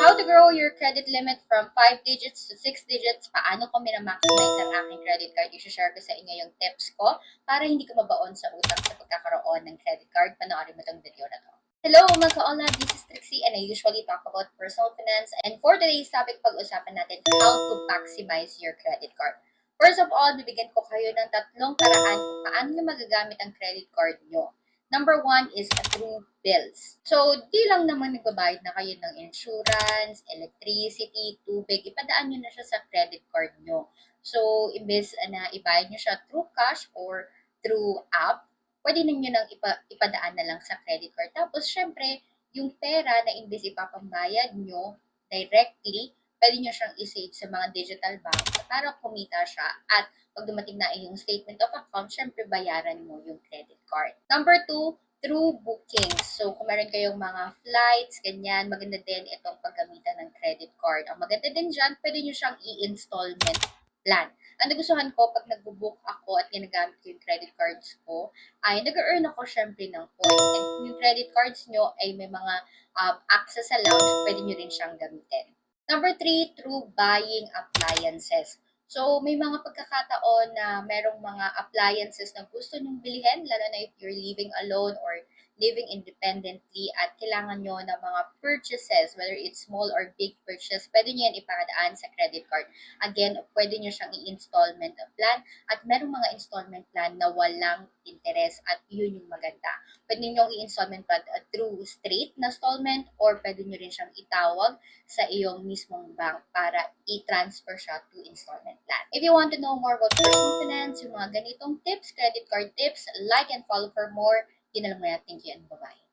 How to grow your credit limit from 5 digits to 6 digits. Paano ko minamaximize ang aking credit card. I-share ko sa inyo yung tips ko para hindi ko mabaon sa utang sa pagkakaroon ng credit card. Panoorin mo itong video na to. Hello mga kaola, this is Trixie and I usually talk about personal finance. And for today's topic, pag-usapan natin how to maximize your credit card. First of all, bibigyan ko kayo ng tatlong paraan kung paano nyo magagamit ang credit card nyo. Number one is through bills. So, di lang naman nagbabayad na kayo ng insurance, electricity, tubig, ipadaan nyo na siya sa credit card nyo. So, imbes na ibayad nyo siya through cash or through app, pwede ninyo nang ipadaan na lang sa credit card. Tapos, syempre, yung pera na imbes ipapambayad nyo directly, pwede nyo siyang isave sa mga digital bank para kumita siya at pag dumating na yung statement of account, syempre bayaran mo yung credit card. Number two, through bookings. So, kung meron kayong mga flights, ganyan, maganda din itong paggamitan ng credit card. Ang maganda din dyan, pwede nyo siyang i-installment plan. Ang nagustuhan ko, pag nagbo-book ako at ginagamit ko yung credit cards ko, ay nag-earn ako syempre ng points. And kung yung credit cards nyo ay may mga access sa lounge, pwede nyo rin siyang gamitin. Number three, through buying appliances. So, may mga pagkakataon na merong mga appliances na gusto nyong bilhin, lalo na if you're living alone or living independently at kailangan nyo ng mga purchases, whether it's small or big purchase, pwede nyo yan ipadaan sa credit card. Again, pwede nyo siyang i-installment plan at merong mga installment plan na walang interest at yun yung maganda. Pwede nyo i-installment plan through straight na installment or pwede nyo rin siyang itawag sa iyong mismong bank para i-transfer siya to installment plan. If you want to know more about personal finance, yung mga ganitong tips, credit card tips, like and follow for more. Yun na lang muna. Thank you and bye-bye.